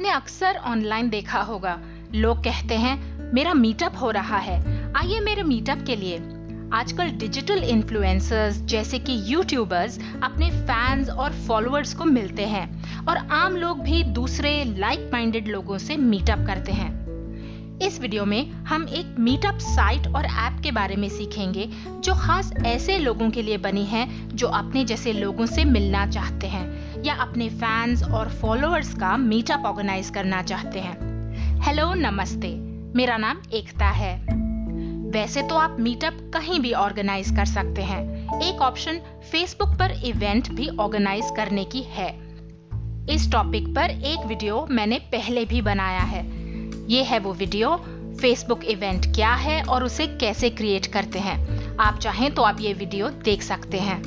आपने अक्सर ऑनलाइन देखा होगा, लोग कहते हैं मेरा मीटअप हो रहा है, आइए मेरे मीटअप के लिए। आजकल डिजिटल इन्फ्लुएंसर्स जैसे कि यूट्यूबर्स अपने फैंस और फॉलोअर्स को मिलते हैं और आम लोग भी दूसरे लाइक माइंडेड लोगों से मीटअप करते हैं। इस वीडियो में हम एक मीटअप साइट और ऐप के बारे में सीखेंगे जो खास ऐसे लोगों के लिए बनी है जो अपने जैसे लोगों से मिलना चाहते हैं या अपने फैंस और फॉलोअर्स का मीटअप ऑर्गेनाइज करना चाहते हैं। हेलो, नमस्ते, मेरा नाम एकता है। वैसे तो आप मीटअप कहीं भी ऑर्गेनाइज कर सकते हैं। एक ऑप्शन फेसबुक पर इवेंट भी ऑर्गेनाइज करने की है। इस टॉपिक पर एक वीडियो मैंने पहले भी बनाया है। ये है वो वीडियो, फेसबुक इवेंट क्या है और उसे कैसे क्रिएट करते हैं। आप चाहें तो आप ये वीडियो देख सकते हैं।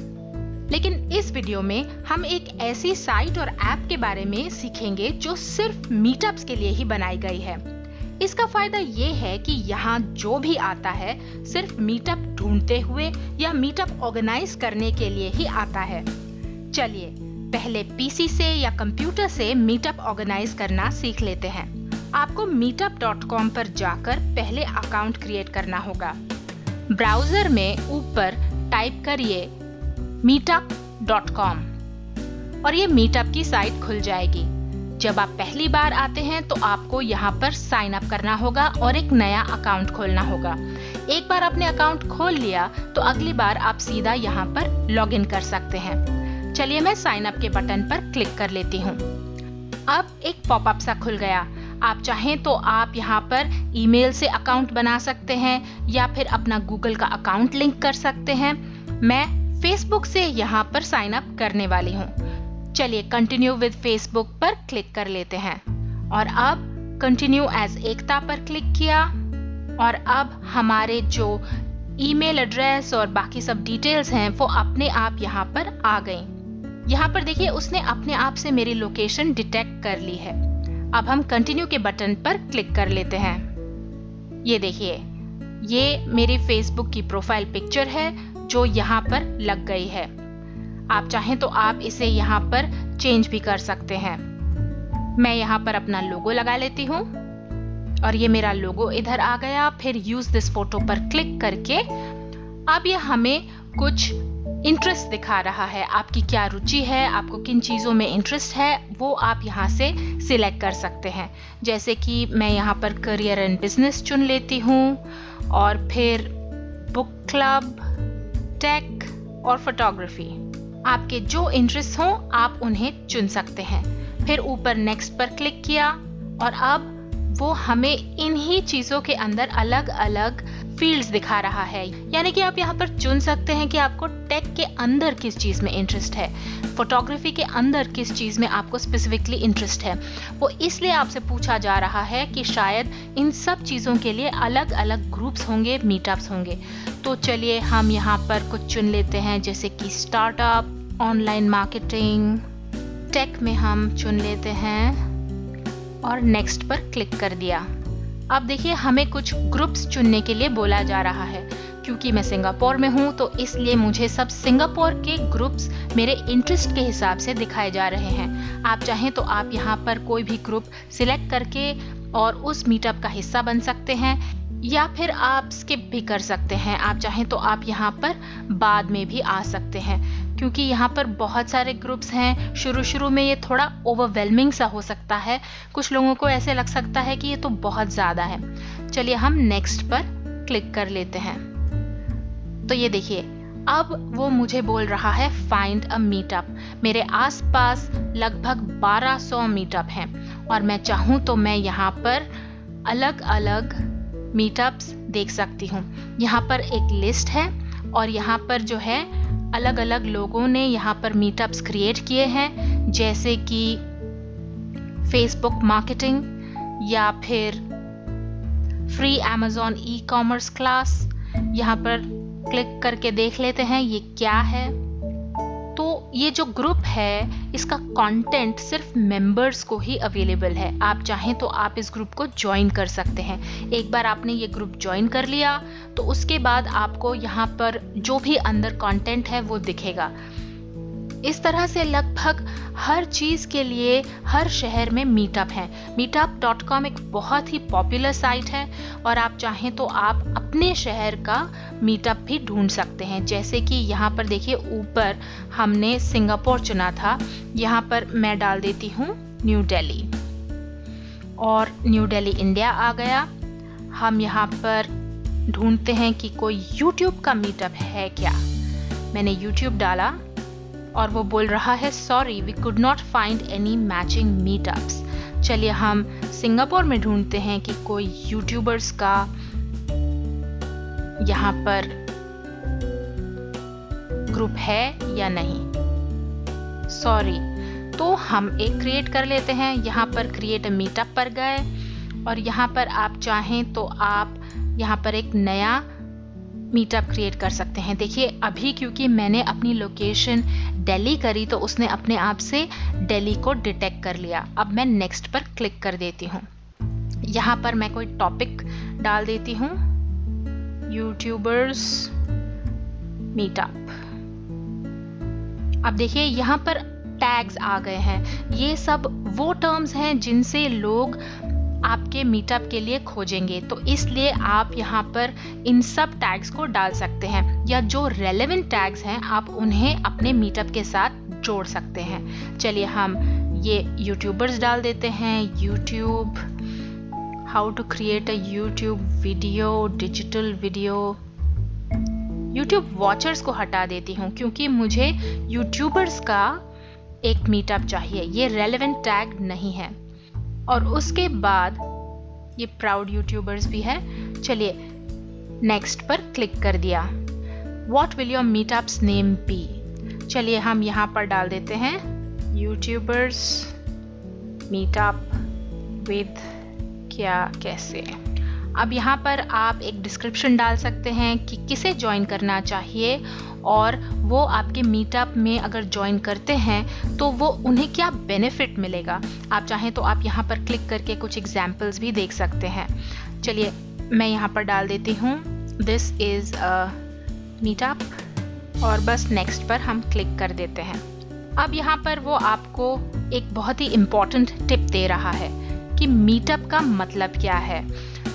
लेकिन इस वीडियो में हम एक ऐसी साइट और ऐप के बारे में सीखेंगे जो सिर्फ मीटअप्स के लिए ही बनाई गई है। इसका फायदा ये है कि यहाँ जो भी आता है सिर्फ मीटअप ढूंढते हुए या मीटअप ऑर्गेनाइज करने के लिए ही आता है। चलिए पहले पीसी से या कंप्यूटर से मीटअप ऑर्गेनाइज करना सीख लेते हैं। आपको meetup.com पर जाकर पहले अकाउंट क्रिएट करना होगा। ब्राउजर में ऊपर टाइप करिए meetup.com और ये मीटअप की साइट खुल जाएगी। जब आप पहली बार आते हैं तो आपको यहाँ पर साइन अप करना होगा और एक नया अकाउंट खोलना होगा। एक बार आपने अकाउंट खोल लिया तो अगली बार आप सीधा यहाँ पर लॉग इन कर सकते हैं। चलिए मैं साइन अप के बटन पर क्लिक कर लेती हूँ। अब एक पॉपअप सा खुल गया। आप चाहें तो आप यहाँ पर ईमेल से अकाउंट बना सकते हैं या फिर अपना गूगल का अकाउंट लिंक कर सकते हैं। मैं फेसबुक से यहाँ पर साइन अप करने वाली हूँ। चलिए कंटिन्यू विद फेसबुक पर क्लिक कर लेते हैं और अब कंटिन्यू एज एकता पर क्लिक किया और अब हमारे जो ईमेल एड्रेस और बाकी सब डिटेल्स हैं वो अपने आप यहाँ पर आ गई। यहाँ पर देखिए उसने अपने आप से मेरी लोकेशन डिटेक्ट कर ली है। अब हम कंटिन्यू के बटन पर क्लिक कर लेते हैं। ये देखिए, ये मेरी फेसबुक की प्रोफाइल पिक्चर है जो यहाँ पर लग गई है। आप चाहें तो आप इसे यहाँ पर चेंज भी कर सकते हैं। मैं यहाँ पर अपना लोगो लगा लेती हूँ और ये मेरा लोगो इधर आ गया। फिर यूज दिस फोटो पर क्लिक करके अब ये हमें कुछ इंटरेस्ट दिखा रहा है। आपकी क्या रुचि है, आपको किन चीज़ों में इंटरेस्ट है, वो आप यहाँ से सिलेक्ट कर सकते हैं। जैसे कि मैं यहाँ पर करियर एंड बिजनेस चुन लेती हूँ और फिर बुक क्लब, टेक और फोटोग्राफी। आपके जो इंटरेस्ट हो आप उन्हें चुन सकते हैं। फिर ऊपर नेक्स्ट पर क्लिक किया और अब वो हमें इन्हीं चीज़ों के अंदर अलग अलग फील्ड्स दिखा रहा है। यानी कि आप यहाँ पर चुन सकते हैं कि आपको टेक के अंदर किस चीज़ में इंटरेस्ट है, फोटोग्राफी के अंदर किस चीज़ में आपको स्पेसिफिकली इंटरेस्ट है। वो इसलिए आपसे पूछा जा रहा है कि शायद इन सब चीज़ों के लिए अलग अलग ग्रुप्स होंगे, मीटअप्स होंगे। तो चलिए हम यहाँ पर कुछ चुन लेते हैं, जैसे कि स्टार्टअप, ऑनलाइन मार्केटिंग, टेक में हम चुन लेते हैं और नेक्स्ट पर क्लिक कर दिया। अब देखिए हमें कुछ ग्रुप्स चुनने के लिए बोला जा रहा है। क्योंकि मैं सिंगापुर में हूँ तो इसलिए मुझे सब सिंगापुर के ग्रुप्स मेरे इंटरेस्ट के हिसाब से दिखाए जा रहे हैं। आप चाहें तो आप यहाँ पर कोई भी ग्रुप सिलेक्ट करके और उस मीटअप का हिस्सा बन सकते हैं या फिर आप स्किप भी कर सकते हैं। आप चाहें तो आप यहाँ पर बाद में भी आ सकते हैं। क्योंकि यहाँ पर बहुत सारे ग्रुप्स हैं, शुरू में ये थोड़ा ओवरवेलमिंग सा हो सकता है। कुछ लोगों को ऐसे लग सकता है कि ये तो बहुत ज़्यादा है। चलिए हम नेक्स्ट पर क्लिक कर लेते हैं। तो ये देखिए अब वो मुझे बोल रहा है फाइंड अ मीटअप। मेरे आसपास लगभग 1200 मीटअप हैं और मैं चाहूँ तो मैं यहाँ पर अलग अलग मीटअप्स देख सकती हूँ। यहाँ पर एक लिस्ट है और यहाँ पर जो है अलग अलग लोगों ने यहाँ पर मीटअप्स क्रिएट किए हैं, जैसे कि फेसबुक मार्केटिंग या फिर free Amazon e commerce class. यहाँ पर क्लिक करके देख लेते हैं ये क्या है। तो ये जो ग्रुप है इसका कंटेंट सिर्फ मेंबर्स को ही अवेलेबल है। आप चाहें तो आप इस ग्रुप को ज्वाइन कर सकते हैं। एक बार आपने ये ग्रुप ज्वाइन कर लिया तो उसके बाद आपको यहाँ पर जो भी अंदर कंटेंट है वो दिखेगा। इस तरह से लगभग हर चीज़ के लिए हर शहर में मीटअप है। meetup.com एक बहुत ही पॉपुलर साइट है और आप चाहें तो आप अपने शहर का मीटअप भी ढूंढ सकते हैं। जैसे कि यहाँ पर देखिए, ऊपर हमने सिंगापुर चुना था, यहाँ पर मैं डाल देती हूँ न्यू दिल्ली और न्यू दिल्ली इंडिया आ गया। हम यहाँ पर ढूंढते हैं कि कोई YouTube का मीटअप है क्या। मैंने YouTube डाला और वो बोल रहा है sorry we could not find any matching meetups. चलिए हम सिंगापुर में ढूंढते हैं कि कोई यूट्यूबर्स का यहाँ पर ग्रुप है या नहीं। सॉरी, तो हम एक क्रिएट कर लेते हैं। यहाँ पर क्रिएट अ मीटअप पर गए और यहाँ पर आप चाहें तो आप यहाँ पर एक नया मीटअप क्रिएट कर सकते हैं। देखिए अभी क्योंकि मैंने अपनी लोकेशन दिल्ली करी तो उसने अपने आप से दिल्ली को डिटेक्ट कर लिया। अब मैं नेक्स्ट पर क्लिक कर देती हूँ। यहाँ पर मैं कोई टॉपिक डाल देती हूँ, यूट्यूबर्स मीटअप। अब देखिए यहाँ पर टैग्स आ गए हैं। ये सब वो टर्म्स हैं जिनसे लोग आपके मीटअप के लिए खोजेंगे, तो इसलिए आप यहाँ पर इन सब टैग्स को डाल सकते हैं या जो रेलेवेंट टैग्स हैं आप उन्हें अपने मीटअप के साथ जोड़ सकते हैं। चलिए हम ये यूट्यूबर्स डाल देते हैं। YouTube, how to create a YouTube video, digital video. YouTube watchers को हटा देती हूँ क्योंकि मुझे यूट्यूबर्स का एक मीटअप चाहिए, ये रेलेवेंट टैग नहीं है। और उसके बाद ये प्राउड यूट्यूबर्स भी है। चलिए नेक्स्ट पर क्लिक कर दिया। What will your meetups name be. चलिए हम यहाँ पर डाल देते हैं यूट्यूबर्स मीटअप विद क्या कैसे। अब यहाँ पर आप एक डिस्क्रिप्शन डाल सकते हैं कि किसे ज्वाइन करना चाहिए और वो आपके मीटअप में अगर ज्वाइन करते हैं तो वो उन्हें क्या बेनिफिट मिलेगा। आप चाहें तो आप यहाँ पर क्लिक करके कुछ एग्जाम्पल्स भी देख सकते हैं। चलिए मैं यहाँ पर डाल देती हूँ दिस इज़ अ मीटअप और बस नेक्स्ट पर हम क्लिक कर देते हैं। अब यहाँ पर वो आपको एक बहुत ही इम्पॉर्टेंट टिप दे रहा है कि मीटअप का मतलब क्या है।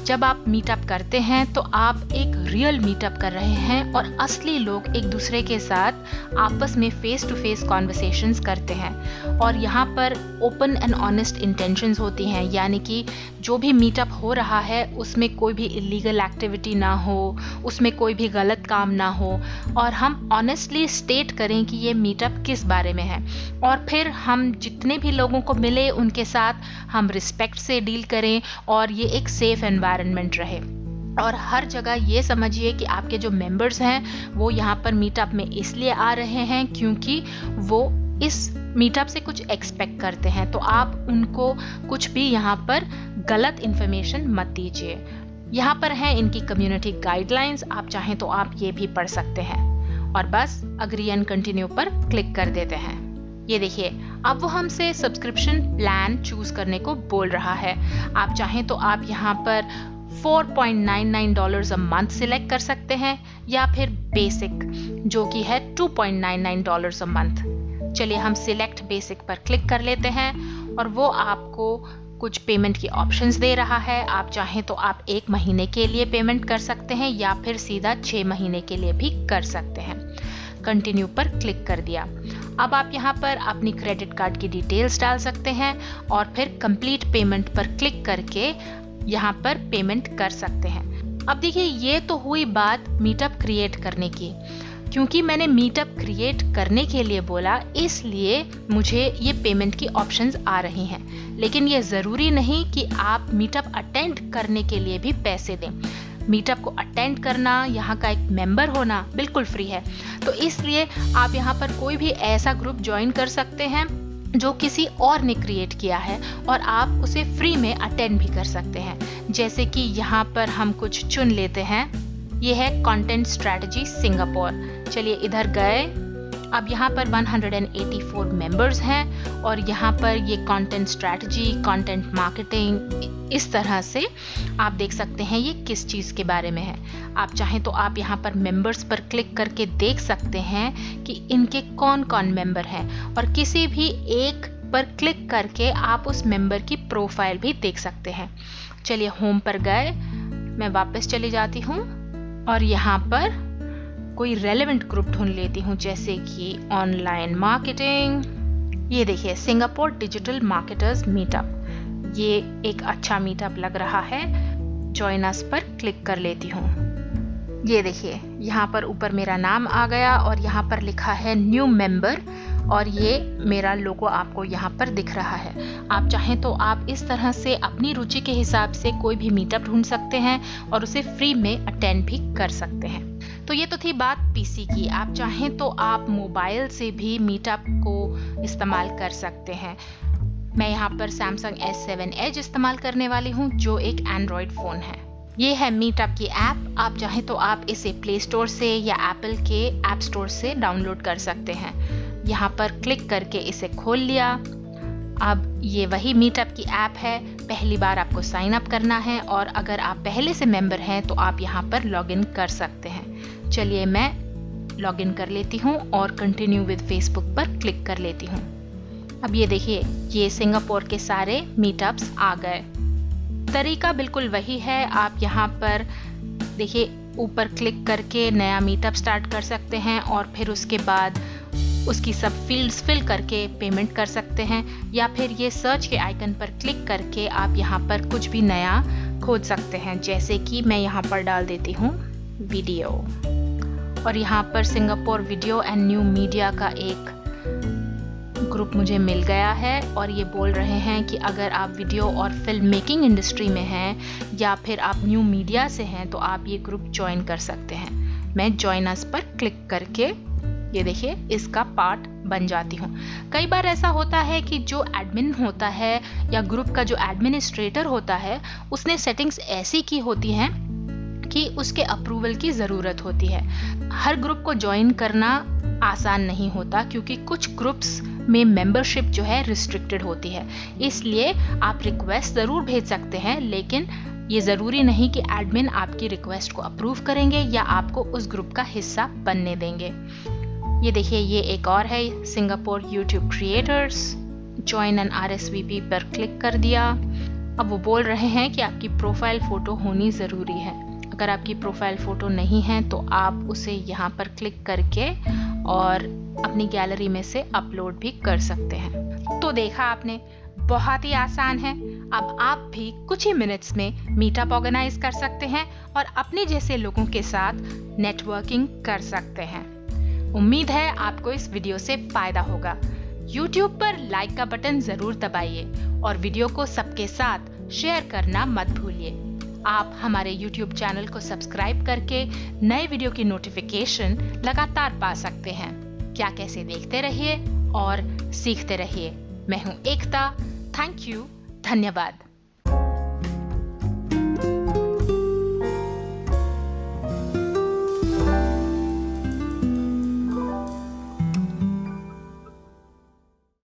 जब आप मीटअप करते हैं तो आप एक रियल मीटअप कर रहे हैं और असली लोग एक दूसरे के साथ आपस में फेस टू फेस कॉन्वर्सेशंस करते हैं और यहाँ पर ओपन एंड ऑनेस्ट इंटेंशंस होती हैं, यानी कि जो भी मीटअप हो रहा है उसमें कोई भी इलीगल एक्टिविटी ना हो, उसमें कोई भी गलत काम ना हो और हम ऑनेस्टली स्टेट करें कि ये मीटअप किस बारे में है और फिर हम जितने भी लोगों को मिले उनके साथ हम रिस्पेक्ट से डील करें और ये एक सेफ एनवायरनमेंट रहे। और हर जगह ये समझिए कि आपके जो मेंबर्स हैं वो यहाँ पर मीटअप में इसलिए आ रहे हैं क्योंकि वो इस मीटअप से कुछ एक्सपेक्ट करते हैं, तो आप उनको कुछ भी यहाँ पर गलत इन्फॉर्मेशन मत दीजिए। यहाँ पर है इनकी कम्युनिटी गाइडलाइंस, आप चाहें तो आप ये भी पढ़ सकते हैं और बस अग्री एंड कंटिन्यू पर क्लिक कर देते हैं। ये देखिए अब वो हमसे सब्सक्रिप्शन प्लान चूज करने को बोल रहा है। आप चाहें तो आप यहाँ पर $4.99 अ मंथ सिलेक्ट कर सकते हैं या फिर बेसिक जो कि है $2.99 अ मंथ। चलिए हम सिलेक्ट बेसिक पर क्लिक कर लेते हैं और वो आपको कुछ पेमेंट की ऑप्शंस दे रहा है। आप चाहें तो आप 1 महीने के लिए पेमेंट कर सकते हैं या फिर सीधा 6 महीने के लिए भी कर सकते हैं। कंटिन्यू पर क्लिक कर दिया। अब आप यहाँ पर अपनी क्रेडिट कार्ड की डिटेल्स डाल सकते हैं और फिर कंप्लीट पेमेंट पर क्लिक करके यहाँ पर पेमेंट कर सकते हैं। अब देखिए ये तो हुई बात मीटअप क्रिएट करने की। क्योंकि मैंने मीटअप क्रिएट करने के लिए बोला इसलिए मुझे ये पेमेंट की ऑप्शंस आ रही हैं, लेकिन ये ज़रूरी नहीं कि आप मीटअप अटेंड करने के लिए भी पैसे दें। मीटअप को अटेंड करना, यहाँ का एक मेंबर होना बिल्कुल फ्री है, तो इसलिए आप यहाँ पर कोई भी ऐसा ग्रुप ज्वाइन कर सकते हैं जो किसी और ने क्रिएट किया है और आप उसे फ्री में अटेंड भी कर सकते हैं। जैसे कि यहाँ पर हम कुछ चुन लेते हैं, ये है कंटेंट स्ट्रेटजी सिंगापुर। चलिए इधर गए अब यहाँ पर 184 मेंबर्स हैं और यहाँ पर ये कंटेंट स्ट्रैटेजी, कंटेंट मार्केटिंग, इस तरह से आप देख सकते हैं ये किस चीज़ के बारे में है। आप चाहें तो आप यहाँ पर मेंबर्स पर क्लिक करके देख सकते हैं कि इनके कौन कौन मेंबर हैं और किसी भी एक पर क्लिक करके आप उस मेंबर की प्रोफाइल भी देख सकते हैं। चलिए होम पर गए, मैं वापस चली जाती हूँ और यहाँ पर कोई रेलेवेंट ग्रुप ढूंढ लेती हूँ, जैसे कि ऑनलाइन मार्केटिंग। ये देखिए सिंगापुर डिजिटल मार्केटर्स मीटअप, ये एक अच्छा मीटअप लग रहा है। जॉइन अस पर क्लिक कर लेती हूँ। ये देखिए यहाँ पर ऊपर मेरा नाम आ गया और यहाँ पर लिखा है न्यू मेंबर और ये मेरा लोगो आपको यहाँ पर दिख रहा है। आप चाहें तो आप इस तरह से अपनी रुचि के हिसाब से कोई भी मीटअप ढूंढ सकते हैं और उसे फ्री में अटेंड भी कर सकते हैं। तो ये तो थी बात पीसी की। आप चाहें तो आप मोबाइल से भी मीटअप को इस्तेमाल कर सकते हैं। मैं यहाँ पर Samsung S7 Edge इस्तेमाल करने वाली हूँ, जो एक एंड्रॉयड फ़ोन है। ये है मीटअप की ऐप। आप चाहें तो आप इसे प्ले स्टोर से या एप्पल के ऐप स्टोर से डाउनलोड कर सकते हैं। यहाँ पर क्लिक करके इसे खोल लिया। अब ये वही मीटअप की ऐप है। पहली बार आपको साइन अप करना है और अगर आप पहले से मेंबर हैं तो आप यहाँ पर लॉगिन कर सकते हैं। चलिए मैं लॉगिन कर लेती हूँ और कंटिन्यू विद फेसबुक पर क्लिक कर लेती हूँ। अब ये देखिए ये सिंगापुर के सारे मीटअप्स आ गए। तरीका बिल्कुल वही है। आप यहाँ पर देखिए ऊपर क्लिक करके नया मीटअप स्टार्ट कर सकते हैं और फिर उसके बाद उसकी सब फील्ड्स फिल करके पेमेंट कर सकते हैं, या फिर ये सर्च के आइकन पर क्लिक करके आप यहाँ पर कुछ भी नया खोज सकते हैं। जैसे कि मैं यहाँ पर डाल देती हूँ वीडियो और यहाँ पर Singapore video and new media का एक ग्रुप मुझे मिल गया है और ये बोल रहे हैं कि अगर आप वीडियो और फिल्म मेकिंग इंडस्ट्री में हैं या फिर आप न्यू मीडिया से हैं तो आप ये ग्रुप ज्वाइन कर सकते हैं। मैं ज्वाइन अस पर क्लिक करके ये देखिए इसका पार्ट बन जाती हूँ। कई बार ऐसा होता है कि जो एडमिन होता है या ग्रुप का जो एडमिनिस्ट्रेटर होता है उसने सेटिंग्स ऐसी की होती हैं कि उसके अप्रूवल की ज़रूरत होती है। हर ग्रुप को ज्वाइन करना आसान नहीं होता क्योंकि कुछ ग्रुप्स में मेंबरशिप जो है रिस्ट्रिक्टेड होती है। इसलिए आप रिक्वेस्ट ज़रूर भेज सकते हैं, लेकिन ये ज़रूरी नहीं कि एडमिन आपकी रिक्वेस्ट को अप्रूव करेंगे या आपको उस ग्रुप का हिस्सा बनने देंगे। ये देखिए ये एक और है Singapore YouTube creators. Join an RSVP पर क्लिक कर दिया। अब वो बोल रहे हैं कि आपकी प्रोफाइल फ़ोटो होनी ज़रूरी है। अगर आपकी प्रोफाइल फ़ोटो नहीं है तो आप उसे यहाँ पर क्लिक करके और अपनी गैलरी में से अपलोड भी कर सकते हैं। तो देखा आपने, बहुत ही आसान है। अब आप भी कुछ ही मिनट्स में मीटअप ऑर्गेनाइज कर सकते हैं और अपने जैसे लोगों के साथ नेटवर्किंग कर सकते हैं। उम्मीद है आपको इस वीडियो से फायदा होगा। YouTube पर लाइक का बटन जरूर दबाइए और वीडियो को सबके साथ शेयर करना मत भूलिए। आप हमारे YouTube चैनल को सब्सक्राइब करके नए वीडियो की नोटिफिकेशन लगातार पा सकते हैं। क्या कैसे देखते रहिए और सीखते रहिए। मैं हूँ एकता। थैंक यू, धन्यवाद।